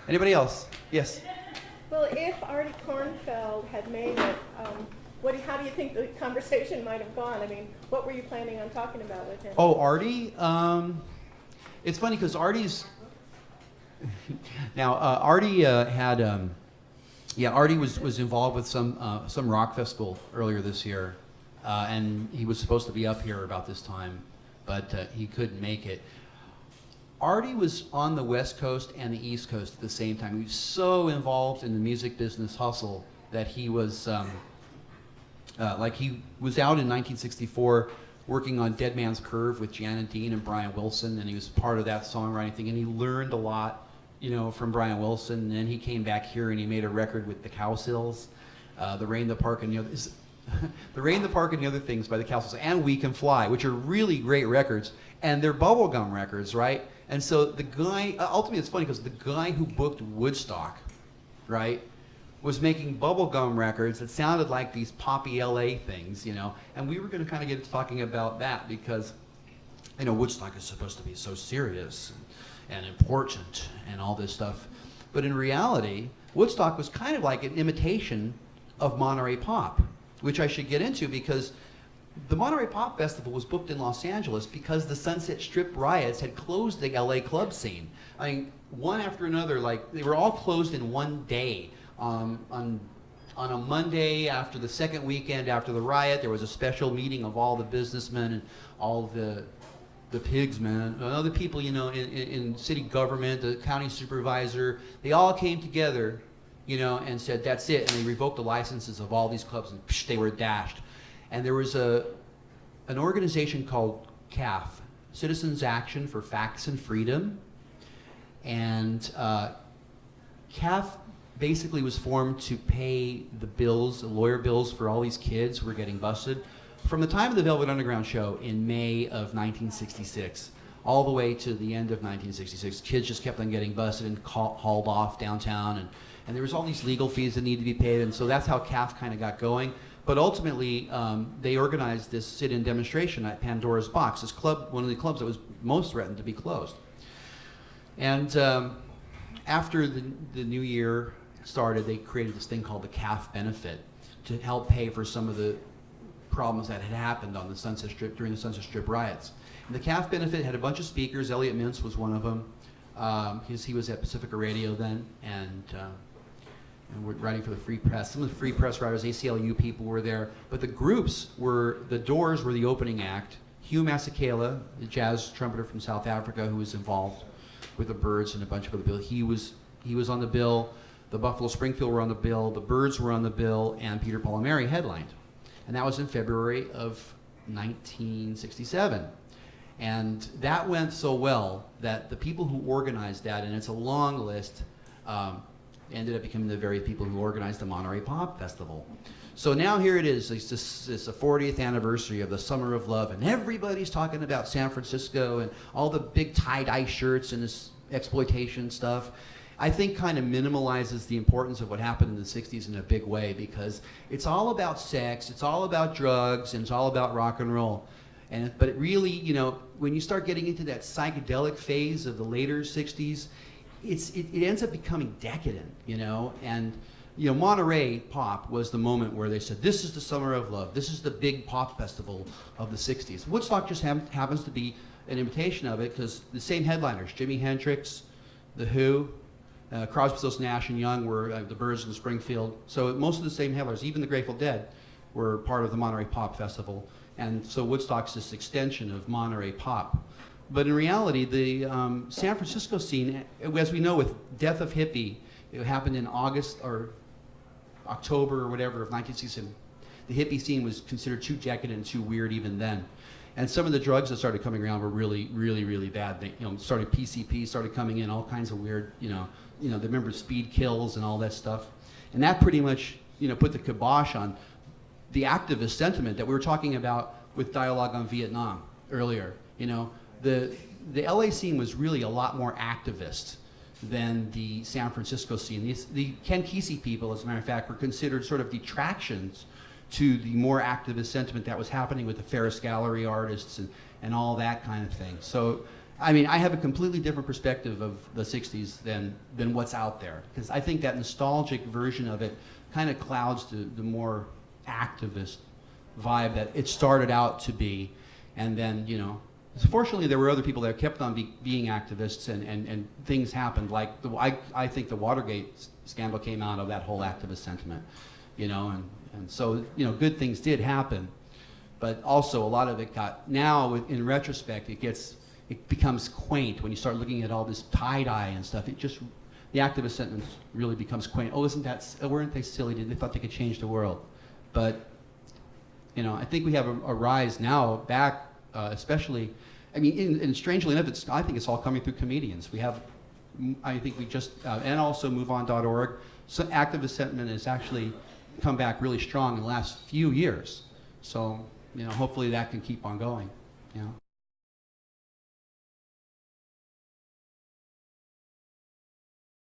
Anybody else? Yes. Well, if Artie Kornfeld had made it, how do you think the conversation might have gone? I mean, what were you planning on talking about with him? Oh, Artie? It's funny because Artie's... Now, Artie had... Artie was involved with some rock festival earlier this year. And he was supposed to be up here about this time, but he couldn't make it. Artie was on the West Coast and the East Coast at the same time. He was so involved in the music business hustle that he was, he was out in 1964 working on Dead Man's Curve with Janet Dean and Brian Wilson, and he was part of that songwriting thing, and he learned a lot, from Brian Wilson. And then he came back here and he made a record with the Cowsills, The Rain, the Park, and the Others. The Rain, the Park, and the Other Things by the Cowsills, and We Can Fly, which are really great records, and they're bubblegum records, right? And so the guy, ultimately it's funny because the guy who booked Woodstock, right, was making bubblegum records that sounded like these poppy LA things, and we were going to kind of get talking about that because, Woodstock is supposed to be so serious and important and all this stuff. But in reality, Woodstock was kind of like an imitation of Monterey Pop, which I should get into because the Monterey Pop Festival was booked in Los Angeles because the Sunset Strip riots had closed the LA club scene. I mean, one after another, they were all closed in one day. On a Monday after the second weekend after the riot, there was a special meeting of all the businessmen and all the pigs, man, other people, in city government, the county supervisor, they all came together, and said, that's it. And they revoked the licenses of all these clubs and they were dashed. And there was an organization called CAF, Citizens Action for Facts and Freedom. And CAF basically was formed to pay the bills, the lawyer bills for all these kids who were getting busted from the time of the Velvet Underground show in May of 1966 all the way to the end of 1966. Kids just kept on getting busted and hauled off downtown, and there was all these legal fees that needed to be paid, and so that's how CAF kind of got going. But ultimately, they organized this sit-in demonstration at Pandora's Box, this club, one of the clubs that was most threatened to be closed. And after the new year started, they created this thing called the CAF benefit to help pay for some of the problems that had happened on the Sunset Strip during the Sunset Strip riots. And the CAF benefit had a bunch of speakers. Elliot Mintz was one of them. He was at Pacifica Radio then, and we're writing for the Free Press. Some of the Free Press writers, ACLU people were there, but the groups were, the Doors were the opening act. Hugh Masekela, the jazz trumpeter from South Africa who was involved with the Byrds and a bunch of other people, he was on the bill. The Buffalo Springfield were on the bill, the Byrds were on the bill, and Peter Paul and Mary headlined. And that was in February of 1967. And that went so well that the people who organized that, and it's a long list, ended up becoming the very people who organized the Monterey Pop Festival. So now here it is, it's the 40th anniversary of the Summer of Love, and everybody's talking about San Francisco and all the big tie-dye shirts and this exploitation stuff. I think kind of minimalizes the importance of what happened in the 60s in a big way, because it's all about sex, it's all about drugs, and it's all about rock and roll. But it really, when you start getting into that psychedelic phase of the later 60s, it ends up becoming decadent, and Monterey Pop was the moment where they said, this is the Summer of Love, this is the big pop festival of the 60s. Woodstock just happens to be an imitation of it, because the same headliners, Jimi Hendrix, The Who, Crosby, Stills, Nash and Young were the Byrds and the Springfield. So most of the same headliners, even the Grateful Dead, were part of the Monterey Pop Festival. And so Woodstock's this extension of Monterey Pop. But in reality, the San Francisco scene, as we know, with Death of Hippie, it happened in August or October or whatever of 1967. The hippie scene was considered too decadent and too weird even then. And some of the drugs that started coming around were really, really, really bad. They, started PCP, started coming in, all kinds of weird, they remember speed kills and all that stuff. And that pretty much, put the kibosh on the activist sentiment that we were talking about with Dialogue on Vietnam earlier. The LA scene was really a lot more activist than the San Francisco scene. The Ken Kesey people, as a matter of fact, were considered sort of detractions to the more activist sentiment that was happening with the Ferris Gallery artists and all that kind of thing. So I mean, I have a completely different perspective of the 60s than what's out there. Because I think that nostalgic version of it kind of clouds the more activist vibe that it started out to be. And then, you know, fortunately there were other people that kept on being activists, and things happened. Like, I think the Watergate scandal came out of that whole activist sentiment, you know, and so, you know, good things did happen. But also a lot of it got, now in retrospect, it becomes quaint when you start looking at all this tie-dye and stuff. The activist sentence really becomes quaint. Oh, weren't they silly? They thought they could change the world. But, you know, I think we have a rise now back, especially, I mean, and strangely enough, I think it's all coming through comedians. We have, I think we just, and also MoveOn.org, so activist sentiment has actually come back really strong in the last few years. So, you know, hopefully that can keep on going, you know.